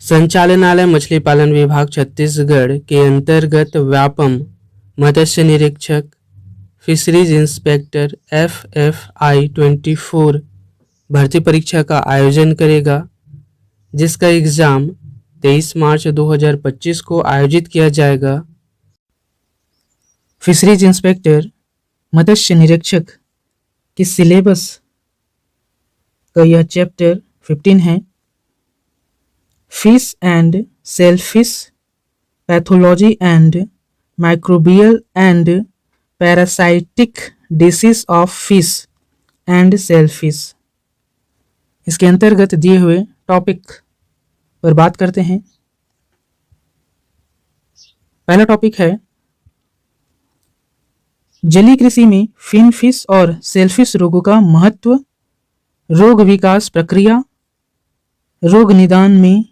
संचालनालय मछली पालन विभाग छत्तीसगढ़ के अंतर्गत व्यापम मत्स्य निरीक्षक फिशरीज इंस्पेक्टर FFI 24 भर्ती परीक्षा का आयोजन करेगा, जिसका एग्ज़ाम 23 मार्च 2025 को आयोजित किया जाएगा। फिशरीज इंस्पेक्टर मत्स्य निरीक्षक के सिलेबस का यह चैप्टर 15 है। Fish and shellfish, pathology and microbial and parasitic disease of fish and shellfish. इसके अंतर्गत दिए हुए टॉपिक पर बात करते हैं। पहला टॉपिक है जलीय कृषि में फिन फिश और सेलफिश रोगों का महत्व, रोग विकास प्रक्रिया, रोग निदान में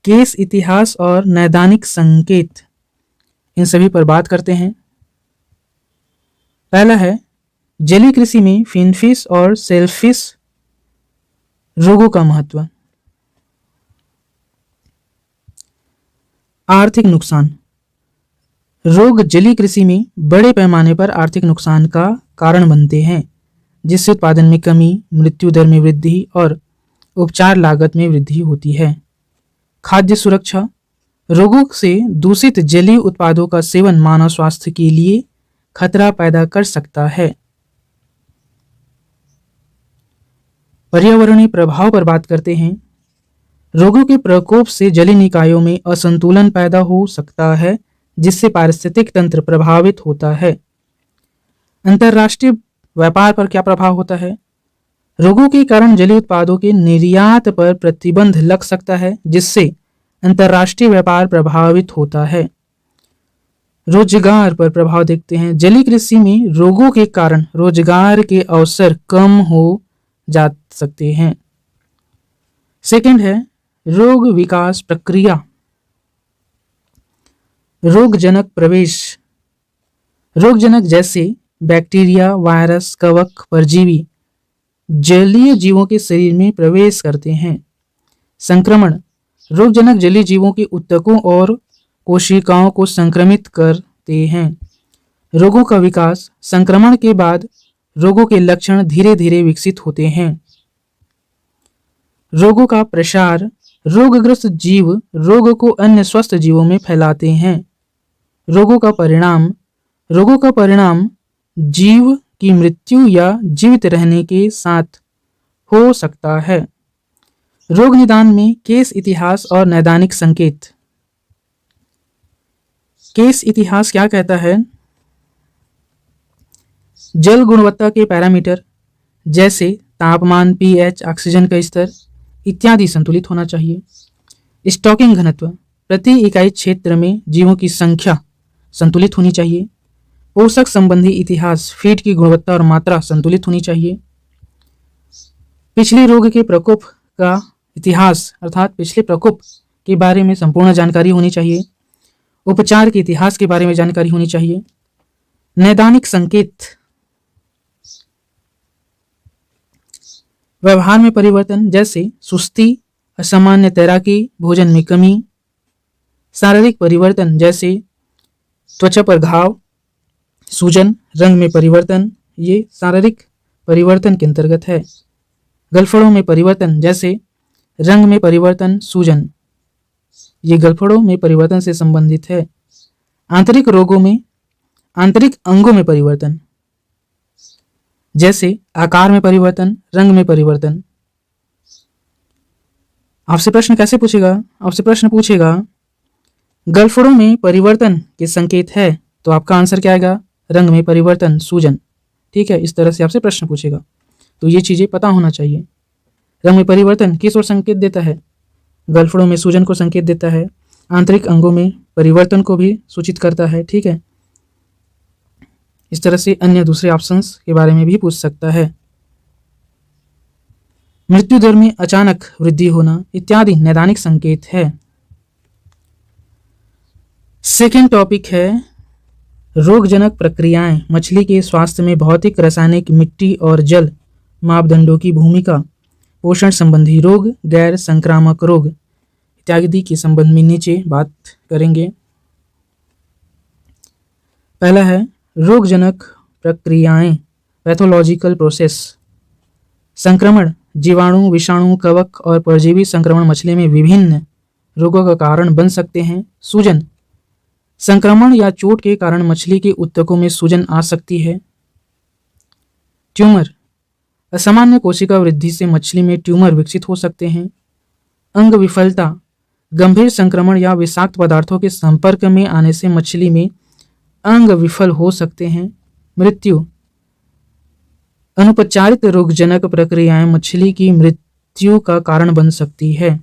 केस इतिहास और नैदानिक संकेत, इन सभी पर बात करते हैं। पहला है जलीय कृषि में फिनफिश और सेलफिश रोगों का महत्व। आर्थिक नुकसान। रोग जलीय कृषि में बड़े पैमाने पर आर्थिक नुकसान का कारण बनते हैं, जिससे उत्पादन में कमी, मृत्यु दर में वृद्धि और उपचार लागत में वृद्धि होती है। खाद्य सुरक्षा। रोगों से दूषित जलीय उत्पादों का सेवन मानव स्वास्थ्य के लिए खतरा पैदा कर सकता है। पर्यावरणीय प्रभाव पर बात करते हैं। रोगों के प्रकोप से जलीय निकायों में असंतुलन पैदा हो सकता है, जिससे पारिस्थितिक तंत्र प्रभावित होता है। अंतर्राष्ट्रीय व्यापार पर क्या प्रभाव होता है? रोगों के कारण जलीय उत्पादों के निर्यात पर प्रतिबंध लग सकता है, जिससे अंतर्राष्ट्रीय व्यापार प्रभावित होता है। रोजगार पर प्रभाव देखते हैं। जलीय कृषि में रोगों के कारण रोजगार के अवसर कम हो जा सकते हैं। सेकंड है रोग विकास प्रक्रिया। रोगजनक प्रवेश। रोगजनक जैसे बैक्टीरिया, वायरस, कवक, परजीवी जलीय जीवों के शरीर में प्रवेश करते हैं। संक्रमण। रोगजनक जलीय जीवों के ऊतकों और कोशिकाओं को संक्रमित करते हैं। रोगों का विकास। संक्रमण के बाद रोगों के लक्षण धीरे धीरे विकसित होते हैं। रोगों का प्रसार। रोगग्रस्त जीव रोग को अन्य स्वस्थ जीवों में फैलाते हैं। रोगों का परिणाम। रोगों का परिणाम जीव की मृत्यु या जीवित रहने के साथ हो सकता है। रोग निदान में केस इतिहास और नैदानिक संकेत। केस इतिहास क्या कहता है? जल गुणवत्ता के पैरामीटर जैसे तापमान, pH, ऑक्सीजन का स्तर इत्यादि संतुलित होना चाहिए। स्टॉकिंग घनत्व। प्रति इकाई क्षेत्र में जीवों की संख्या संतुलित होनी चाहिए। पोषक संबंधी इतिहास, फीड की गुणवत्ता और मात्रा संतुलित होनी चाहिए। पिछले रोग के प्रकोप का इतिहास अर्थात पिछले प्रकोप के बारे में संपूर्ण जानकारी होनी चाहिए। उपचार के इतिहास के बारे में जानकारी होनी चाहिए। नैदानिक संकेत। व्यवहार में परिवर्तन जैसे सुस्ती, असामान्य तैराकी, भोजन में कमी। शारीरिक परिवर्तन जैसे त्वचा पर घाव, सूजन, रंग में परिवर्तन, ये शारीरिक परिवर्तन के अंतर्गत है। गलफड़ों में परिवर्तन जैसे रंग में परिवर्तन, सूजन, ये गलफड़ों में परिवर्तन से संबंधित है। आंतरिक रोगों में आंतरिक अंगों में परिवर्तन जैसे आकार में परिवर्तन, रंग में परिवर्तन। आपसे प्रश्न कैसे पूछेगा? आपसे प्रश्न पूछेगा गलफड़ों में परिवर्तन के संकेत है, तो आपका आंसर क्या आएगा? रंग में परिवर्तन, सूजन। ठीक है, इस तरह से आपसे प्रश्न पूछेगा, तो ये चीजें पता होना चाहिए। रंग में परिवर्तन किस ओर संकेत देता है? गलफड़ों में सूजन को संकेत देता है। आंतरिक अंगों में परिवर्तन को भी सूचित करता है। ठीक है, इस तरह से अन्य दूसरे ऑप्शंस के बारे में भी पूछ सकता है। मृत्यु दर में अचानक वृद्धि होना इत्यादि नैदानिक संकेत है। सेकेंड टॉपिक है रोगजनक प्रक्रियाएं। मछली के स्वास्थ्य में भौतिक, रासायनिक, मिट्टी और जल मापदंडों की भूमिका। पोषण संबंधी रोग, गैर संक्रामक रोग, इत्यादि के संबंध में नीचे बात करेंगे। पहला है रोगजनक प्रक्रियाएं, पैथोलॉजिकल प्रोसेस। संक्रमण, जीवाणु, विषाणु, कवक और परजीवी संक्रमण मछली में विभिन्न रोगों का कारण बन सकते हैं। सूजन, संक्रमण या चोट के कारण मछली के ऊतकों में सूजन आ सकती है। ट्यूमर, असामान्य कोशिका वृद्धि से मछली में ट्यूमर विकसित हो सकते हैं। अंग विफलता, गंभीर संक्रमण या विषाक्त पदार्थों के संपर्क में आने से मछली में अंग विफल हो सकते हैं। मृत्यु, अनुपचारित रोगजनक प्रक्रियाएं मछली की मृत्यु का कारण बन सकती है।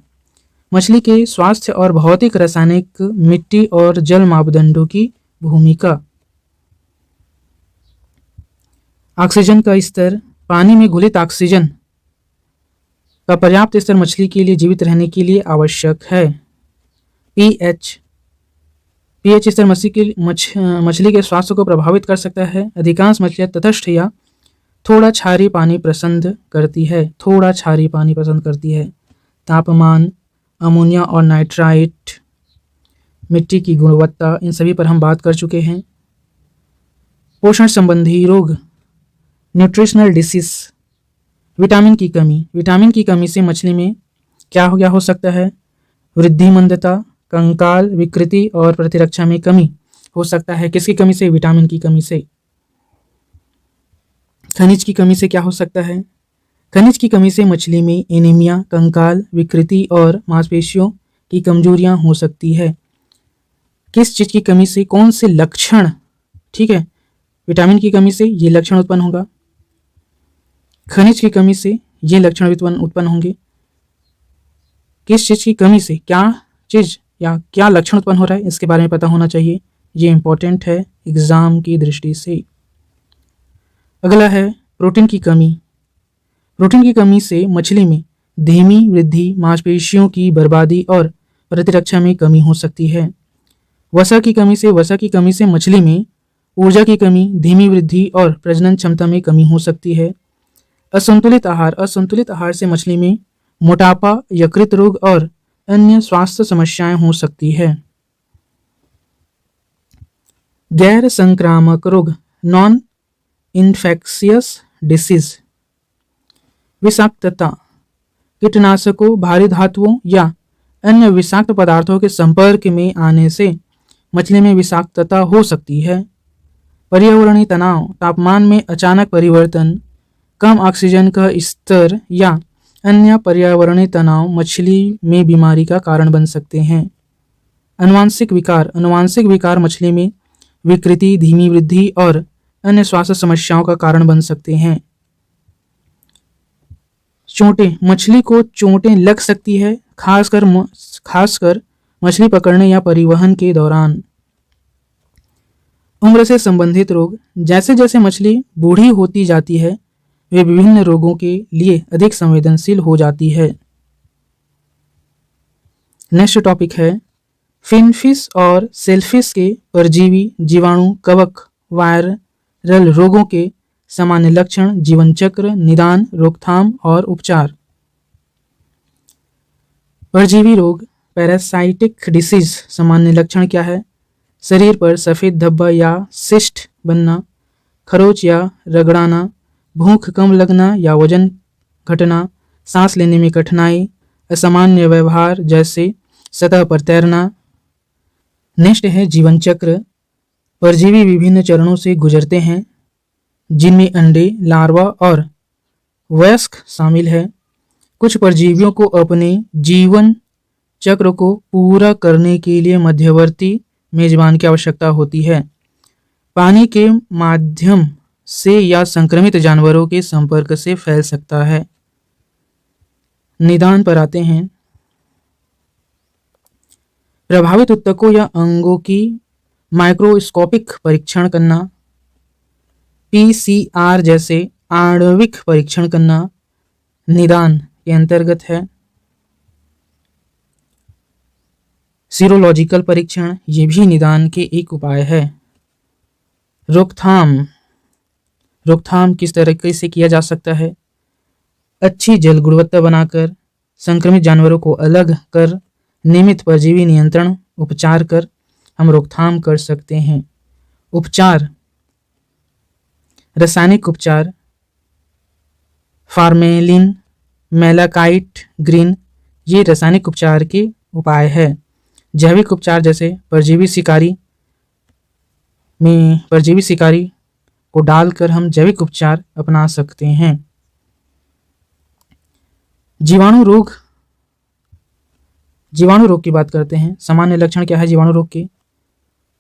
मछली के स्वास्थ्य और भौतिक, रासायनिक, मिट्टी और जल मापदंडों की भूमिका। ऑक्सीजन का स्तर, पानी में घुलित ऑक्सीजन का पर्याप्त स्तर मछली के लिए जीवित रहने के लिए आवश्यक है। पीएच स्तर मछली के स्वास्थ्य को प्रभावित कर सकता है। अधिकांश मछलियां तटस्थ या थोड़ा क्षारीय पानी पसंद करती है। तापमान, अमोनिया और नाइट्राइट, मिट्टी की गुणवत्ता, इन सभी पर हम बात कर चुके हैं। पोषण संबंधी रोग, न्यूट्रिशनल डिसीज। विटामिन की कमी से मछली में क्या हो सकता है? वृद्धि मंदता, कंकाल विकृति और प्रतिरक्षा में कमी हो सकता है। किसकी कमी से? विटामिन की कमी से। खनिज की कमी से क्या हो सकता है? खनिज की कमी से मछली में एनीमिया, कंकाल विकृति और मांसपेशियों की कमजोरियां हो सकती है। किस चीज की कमी से? कौन से लक्षण? ठीक है, विटामिन की कमी से ये लक्षण उत्पन्न होगा, खनिज की कमी से ये लक्षण उत्पन्न होंगे। किस चीज की कमी से क्या चीज या क्या लक्षण उत्पन्न हो रहा है, इसके बारे में पता होना चाहिए। ये इंपॉर्टेंट है एग्जाम की दृष्टि से। अगला है प्रोटीन की कमी से मछली में धीमी वृद्धि, मांसपेशियों की बर्बादी और प्रतिरक्षा में कमी हो सकती है। वसा की कमी से मछली में ऊर्जा की कमी, धीमी वृद्धि और प्रजनन क्षमता में कमी हो सकती है। असंतुलित आहार से मछली में मोटापा, यकृत रोग और अन्य स्वास्थ्य समस्याएं हो सकती है। गैर संक्रामक रोग, नॉन इन्फेक्शियस डिसीज। विषाक्तता, कीटनाशकों, भारी धातुओं या अन्य विषाक्त पदार्थों के संपर्क में आने से मछली में विषाक्तता हो सकती है। पर्यावरणीय तनाव, तापमान में अचानक परिवर्तन, कम ऑक्सीजन का स्तर या अन्य पर्यावरणीय तनाव मछली में बीमारी का कारण बन सकते हैं। अनुवांशिक विकार मछली में विकृति, धीमी वृद्धि और अन्य स्वास्थ्य समस्याओं का कारण बन सकते हैं। चोटें, मछली को चोटें लग सकती है, खासकर मछली पकड़ने या परिवहन के दौरान। उम्र से संबंधित रोग, जैसे जैसे मछली बूढ़ी होती जाती है वे विभिन्न रोगों के लिए अधिक संवेदनशील हो जाती है। नेक्स्ट टॉपिक है फिनफिश और सेलफिश के परजीवी, जीवाणु, कवक, वायरल रोगों के सामान्य लक्षण, जीवन चक्र, निदान, रोकथाम और उपचार। परजीवी रोग, पैरासाइटिक डिसीज, सामान्य लक्षण क्या है? शरीर पर सफेद धब्बा या सिस्ट बनना, खरोच या रगड़ाना, भूख कम लगना या वजन घटना, सांस लेने में कठिनाई, असामान्य व्यवहार जैसे सतह पर तैरना। नेक्स्ट है जीवन चक्र। परजीवी विभिन्न चरणों से गुजरते हैं जिनमें अंडे, लार्वा और वयस्क शामिल है। कुछ परजीवियों को अपने जीवन चक्र को पूरा करने के लिए मध्यवर्ती मेजबान की आवश्यकता होती है। पानी के माध्यम से या संक्रमित जानवरों के संपर्क से फैल सकता है। निदान पर आते हैं। प्रभावित ऊतकों या अंगों की माइक्रोस्कोपिक परीक्षण करना, पीसीआर जैसे आणविक परीक्षण करना निदान के अंतर्गत है। सीरोलॉजिकल परीक्षण ये भी निदान के एक उपाय है। रोकथाम किस तरीके से किया जा सकता है? अच्छी जल गुणवत्ता बनाकर, संक्रमित जानवरों को अलग कर नियमित परजीवी नियंत्रण उपचार कर हम रोकथाम कर सकते हैं। उपचार, रासायनिक उपचार, फार्मेलिन, मेलाकाइट ग्रीन, ये रासायनिक उपचार के उपाय है। जैविक उपचार जैसे परजीवी शिकारी को डालकर हम जैविक उपचार अपना सकते हैं। जीवाणु रोग की बात करते हैं। सामान्य लक्षण क्या है जीवाणु रोग के?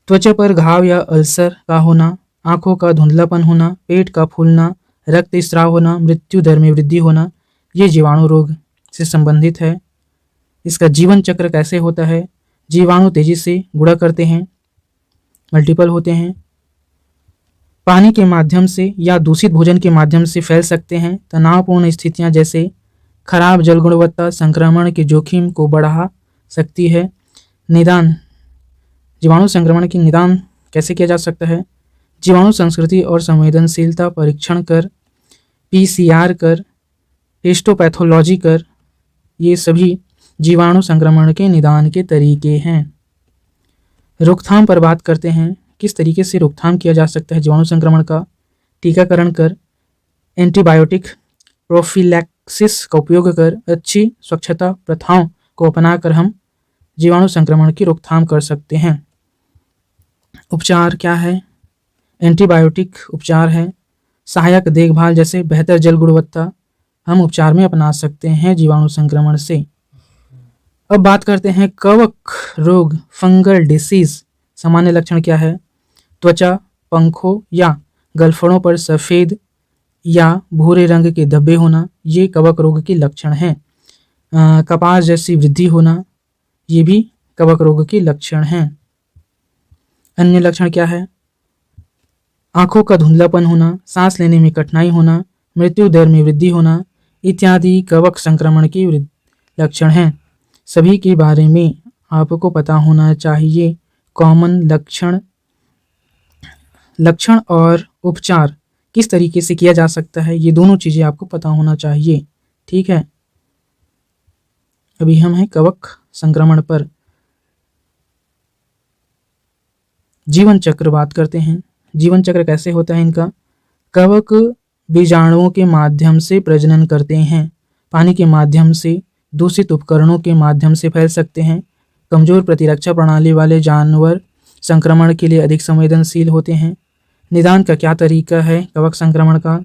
त्वचा पर घाव या अल्सर का होना, आंखों का धुंधलापन होना, पेट का फूलना, रक्त स्राव होना, मृत्यु दर में वृद्धि होना, ये जीवाणु रोग से संबंधित है। इसका जीवन चक्र कैसे होता है? जीवाणु तेजी से गुणा करते हैं, मल्टीपल होते हैं, पानी के माध्यम से या दूषित भोजन के माध्यम से फैल सकते हैं। तनावपूर्ण स्थितियां जैसे खराब जल गुणवत्ता संक्रमण के जोखिम को बढ़ा सकती है। निदान, जीवाणु संक्रमण की निदान कैसे किया जा सकता है? जीवाणु संस्कृति और संवेदनशीलता परीक्षण कर, PCR कर, हिस्टोपैथोलॉजी कर, ये सभी जीवाणु संक्रमण के निदान के तरीके हैं। रोकथाम पर बात करते हैं। किस तरीके से रोकथाम किया जा सकता है जीवाणु संक्रमण का? टीकाकरण कर, एंटीबायोटिक प्रोफिलैक्सिस का उपयोग कर, अच्छी स्वच्छता प्रथाओं को अपनाकर हम जीवाणु संक्रमण की रोकथाम कर सकते हैं। उपचार क्या है? एंटीबायोटिक उपचार है। सहायक देखभाल जैसे बेहतर जल गुणवत्ता हम उपचार में अपना सकते हैं जीवाणु संक्रमण से। अब बात करते हैं कवक रोग, फंगल डिसीज। सामान्य लक्षण क्या है? त्वचा, पंखों या गलफड़ों पर सफ़ेद या भूरे रंग के धब्बे होना, ये कवक रोग के लक्षण हैं। कपास जैसी वृद्धि होना, ये भी कवक रोग के लक्षण हैं। अन्य लक्षण क्या है? आंखों का धुंधलापन होना, सांस लेने में कठिनाई होना, मृत्यु दर में वृद्धि होना, इत्यादि कवक संक्रमण के लक्षण हैं। सभी के बारे में आपको पता होना चाहिए। कॉमन लक्षण और उपचार किस तरीके से किया जा सकता है, ये दोनों चीज़ें आपको पता होना चाहिए। ठीक है, अभी हम हैं कवक संक्रमण पर। जीवन चक्र बात करते हैं। जीवन चक्र कैसे होता है इनका? कवक बीजाणुओं के माध्यम से प्रजनन करते हैं, पानी के माध्यम से, दूषित उपकरणों के माध्यम से फैल सकते हैं। कमजोर प्रतिरक्षा प्रणाली वाले जानवर संक्रमण के लिए अधिक संवेदनशील होते हैं। निदान का क्या तरीका है कवक संक्रमण का?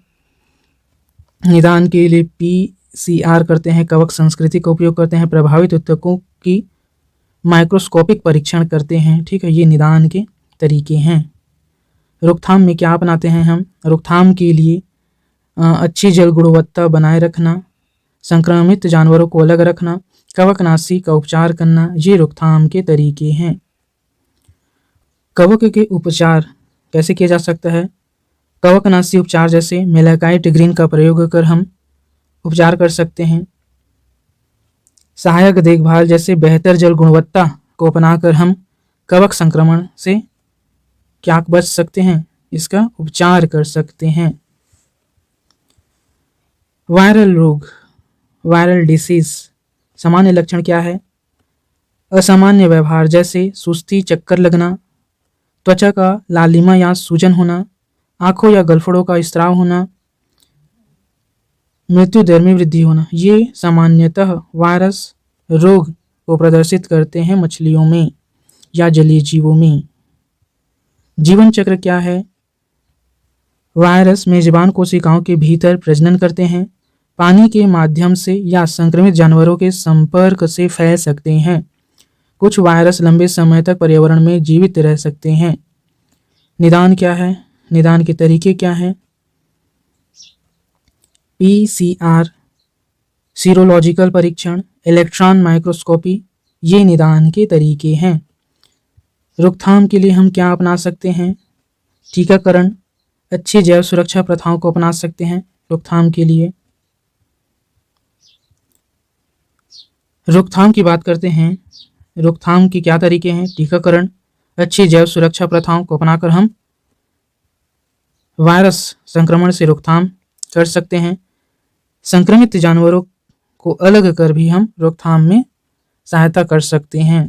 निदान के लिए PCR करते हैं, कवक संस्कृति का उपयोग करते हैं, प्रभावित ऊतकों की माइक्रोस्कोपिक परीक्षण करते हैं। ठीक है, ये निदान के तरीके हैं। रोकथाम में क्या अपनाते हैं हम? रोकथाम के लिए अच्छी जल गुणवत्ता बनाए रखना, संक्रमित जानवरों को अलग रखना, कवकनाशी का उपचार करना, ये रोकथाम के तरीके हैं। कवक के उपचार कैसे किया जा सकता है? कवकनाशी उपचार जैसे मेलाकाइट ग्रीन का प्रयोग कर हम उपचार कर सकते हैं। सहायक देखभाल जैसे बेहतर जल गुणवत्ता को अपनाकर हम कवक संक्रमण से क्या बच सकते हैं, इसका उपचार कर सकते हैं। वायरल रोग, वायरल डिसीज। सामान्य लक्षण क्या है? असामान्य व्यवहार जैसे सुस्ती, चक्कर लगना, त्वचा का लालिमा या सूजन होना, आंखों या गलफड़ों का स्राव होना, मृत्यु दर में वृद्धि होना, ये सामान्यतः वायरस रोग को प्रदर्शित करते हैं मछलियों में या जलीय जीवों में। जीवन चक्र क्या है? वायरस मेजबान कोशिकाओं के भीतर प्रजनन करते हैं, पानी के माध्यम से या संक्रमित जानवरों के संपर्क से फैल सकते हैं। कुछ वायरस लंबे समय तक पर्यावरण में जीवित रह सकते हैं। निदान क्या है? निदान के तरीके क्या हैं? PCR, सीरोलॉजिकल परीक्षण, इलेक्ट्रॉन माइक्रोस्कोपी, ये निदान के तरीके हैं। रोकथाम के लिए हम क्या अपना सकते हैं? टीकाकरण, अच्छी जैव सुरक्षा प्रथाओं को अपना सकते हैं रोकथाम के लिए। रोकथाम की बात करते हैं। रोकथाम के क्या तरीके हैं? टीकाकरण, अच्छी जैव सुरक्षा प्रथाओं को अपनाकर हम वायरस संक्रमण से रोकथाम कर सकते हैं। संक्रमित जानवरों को अलग कर भी हम रोकथाम में सहायता कर सकते हैं।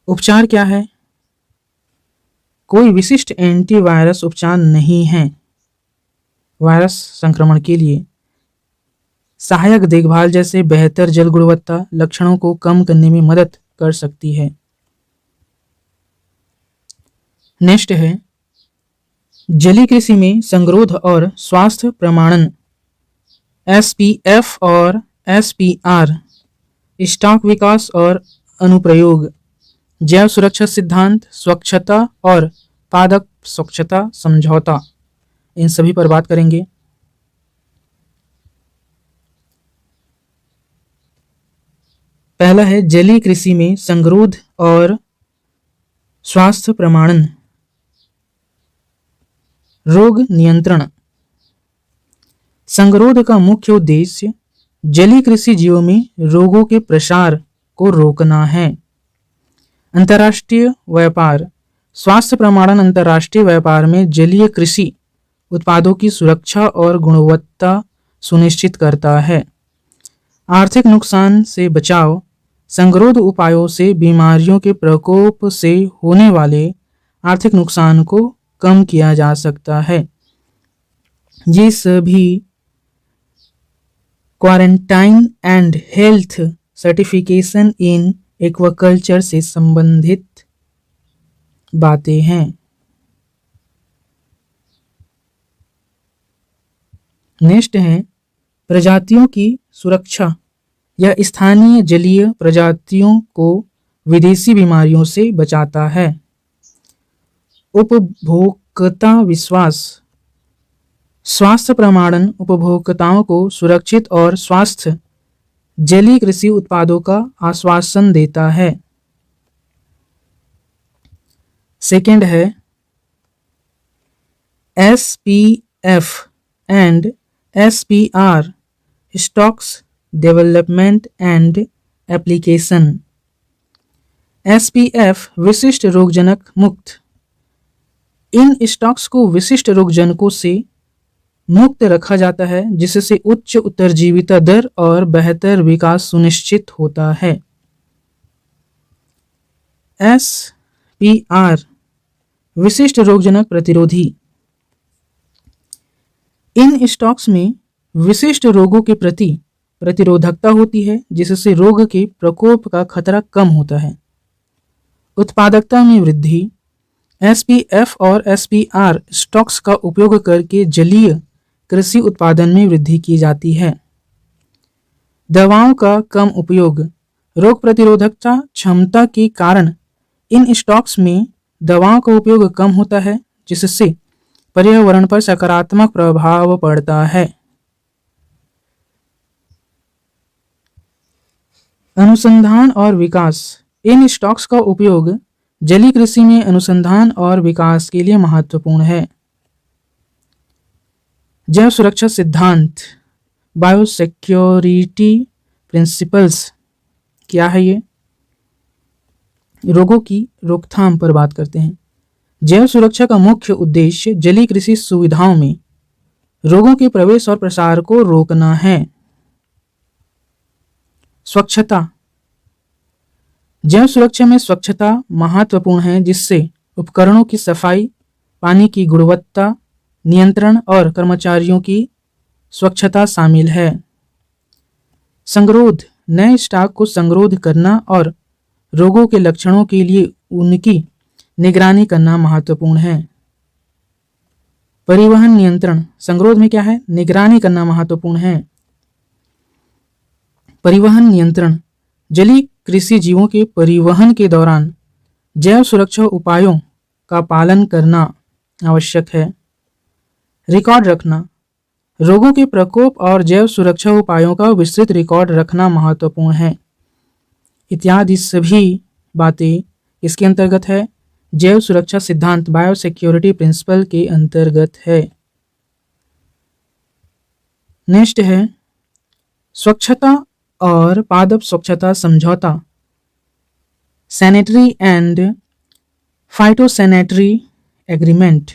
उपचार क्या है? कोई विशिष्ट एंटीवायरस उपचार नहीं है। वायरस संक्रमण के लिए सहायक देखभाल जैसे बेहतर जल गुणवत्ता लक्षणों को कम करने में मदद कर सकती है। नेक्स्ट है जलीय कृषि में संगरोध और स्वास्थ्य प्रमाणन SPF और SPR, स्टॉक विकास और अनुप्रयोग, जैव सुरक्षा सिद्धांत, स्वच्छता और पादप स्वच्छता समझौता, इन सभी पर बात करेंगे। पहला है जलीय कृषि में संगरोध और स्वास्थ्य प्रमाणन। रोग नियंत्रण। संगरोध का मुख्य उद्देश्य जलीय कृषि जीवों में रोगों के प्रसार को रोकना है। अंतर्राष्ट्रीय व्यापार। स्वास्थ्य प्रमाणन अंतर्राष्ट्रीय व्यापार में जलीय कृषि उत्पादों की सुरक्षा और गुणवत्ता सुनिश्चित करता है। आर्थिक नुकसान से बचाव। संगरोध उपायों से बीमारियों के प्रकोप से होने वाले आर्थिक नुकसान को कम किया जा सकता है। ये सभी quarantine and health certification in aquaculture से संबंधित बातें हैं। नेक्स्ट है प्रजातियों की सुरक्षा। यह स्थानीय जलीय प्रजातियों को विदेशी बीमारियों से बचाता है। उपभोक्ता विश्वास। स्वास्थ्य प्रमाणन उपभोक्ताओं को सुरक्षित और स्वास्थ्य जलीय कृषि उत्पादों का आश्वासन देता है। सेकंड है SPF and SPR, stocks development and application. SPF विशिष्ट रोगजनक मुक्त। इन स्टॉक्स को विशिष्ट रोगजनकों से मुक्त रखा जाता है जिससे उच्च उत्तरजीविता दर और बेहतर विकास सुनिश्चित होता है। SPR विशिष्ट रोगजनक प्रतिरोधी। इन स्टॉक्स में विशिष्ट रोगों के प्रति प्रतिरोधकता होती है जिससे रोग के प्रकोप का खतरा कम होता है। उत्पादकता में वृद्धि। SPF और SPR स्टॉक्स का उपयोग करके जलीय कृषि उत्पादन में वृद्धि की जाती है। दवाओं का कम उपयोग। रोग प्रतिरोधकता क्षमता के कारण इन स्टॉक्स में दवाओं का उपयोग कम होता है जिससे पर्यावरण पर सकारात्मक प्रभाव पड़ता है। अनुसंधान और विकास। इन स्टॉक्स का उपयोग जलीय कृषि में अनुसंधान और विकास के लिए महत्वपूर्ण है। जैव सुरक्षा सिद्धांत, बायोसिक्योरिटी प्रिंसिपल्स, क्या है ये? रोगों की रोकथाम पर बात करते हैं। जैव सुरक्षा का मुख्य उद्देश्य जलीय कृषि सुविधाओं में रोगों के प्रवेश और प्रसार को रोकना है। स्वच्छता। जैव सुरक्षा में स्वच्छता महत्वपूर्ण है जिससे उपकरणों की सफाई, पानी की गुणवत्ता नियंत्रण और कर्मचारियों की स्वच्छता शामिल है। संगरोध। नए स्टॉक को संगरोध करना और रोगों के लक्षणों के लिए उनकी निगरानी करना महत्वपूर्ण है। परिवहन नियंत्रण। संगरोध में क्या है? निगरानी करना महत्वपूर्ण है। परिवहन नियंत्रण। जलीय कृषि जीवों के परिवहन के दौरान जैव सुरक्षा उपायों का पालन करना आवश्यक है। रिकॉर्ड रखना। रोगों के प्रकोप और जैव सुरक्षा उपायों का विस्तृत रिकॉर्ड रखना महत्वपूर्ण है। इत्यादि सभी बातें इसके अंतर्गत है। जैव सुरक्षा सिद्धांत बायोसिक्योरिटी प्रिंसिपल के अंतर्गत है। नेक्स्ट है स्वच्छता और पादप स्वच्छता समझौता, सैनिटरी एंड फाइटोसैनिटरी एग्रीमेंट।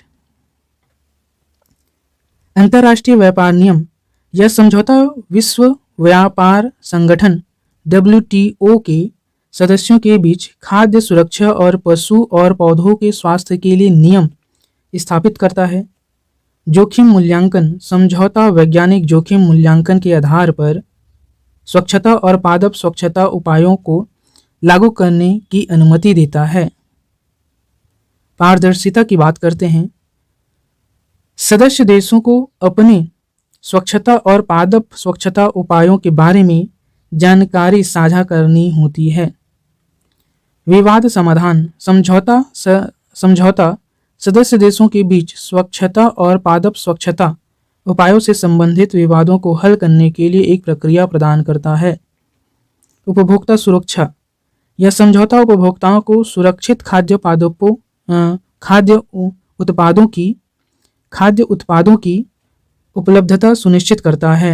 अंतर्राष्ट्रीय व्यापार नियम। यह समझौता विश्व व्यापार संगठन WTO के सदस्यों के बीच खाद्य सुरक्षा और पशु और पौधों के स्वास्थ्य के लिए नियम स्थापित करता है। जोखिम मूल्यांकन समझौता वैज्ञानिक जोखिम मूल्यांकन के आधार पर स्वच्छता और पादप स्वच्छता उपायों को लागू करने की अनुमति देता है। पारदर्शिता की बात करते हैं। सदस्य देशों को अपने स्वच्छता और पादप स्वच्छता उपायों के बारे में जानकारी साझा करनी होती है। विवाद समाधान समझौता सदस्य देशों के बीच स्वच्छता और पादप स्वच्छता उपायों से संबंधित विवादों को हल करने के लिए एक प्रक्रिया प्रदान करता है। उपभोक्ता सुरक्षा यह समझौता उपभोक्ताओं को सुरक्षित खाद्य उत्पादों की उपलब्धता सुनिश्चित करता है।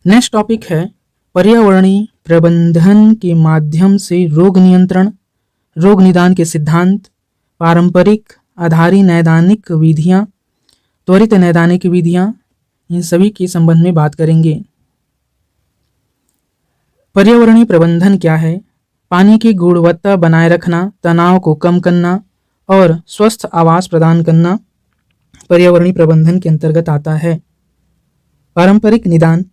नेक्स्ट टॉपिक है पर्यावरणीय प्रबंधन के माध्यम से रोग नियंत्रण, रोग निदान के सिद्धांत, पारंपरिक आधारित नैदानिक विधियां, त्वरित नैदानिक विधियां, इन सभी के संबंध में बात करेंगे। पर्यावरणीय प्रबंधन क्या है? पानी की गुणवत्ता बनाए रखना, तनाव को कम करना और स्वस्थ आवास प्रदान करना पर्यावरणीय प्रबंधन के अंतर्गत आता है। पारंपरिक निदान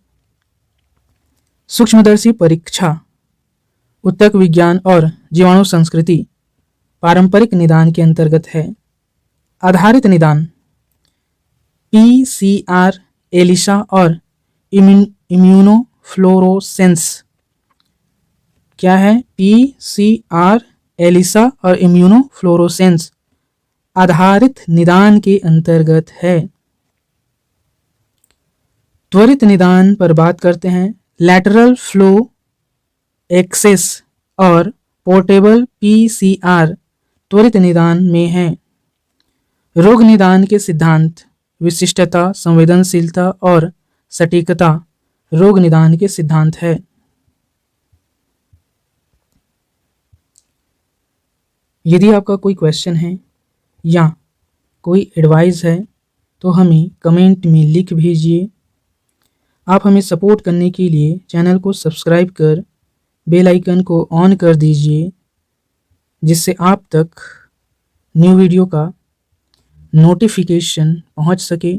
सूक्ष्मदर्शी परीक्षा, ऊतक विज्ञान और जीवाणु संस्कृति पारंपरिक निदान के अंतर्गत है। आधारित निदान PCR, एलिसा और इम्यूनोफ्लोरोसेंस क्या है? PCR, एलिसा और इम्यूनोफ्लोरोसेंस आधारित निदान के अंतर्गत है। त्वरित निदान पर बात करते हैं। लैटरल फ्लो एक्सेस और पोर्टेबल PCR त्वरित निदान में है। रोग निदान के सिद्धांत विशिष्टता, संवेदनशीलता और सटीकता रोग निदान के सिद्धांत है। यदि आपका कोई क्वेश्चन है या कोई एडवाइस है तो हमें कमेंट में लिख भेजिए। आप हमें सपोर्ट करने के लिए चैनल को सब्सक्राइब कर बेल आइकन को ऑन कर दीजिए, जिससे आप तक न्यू वीडियो का नोटिफिकेशन पहुंच सके।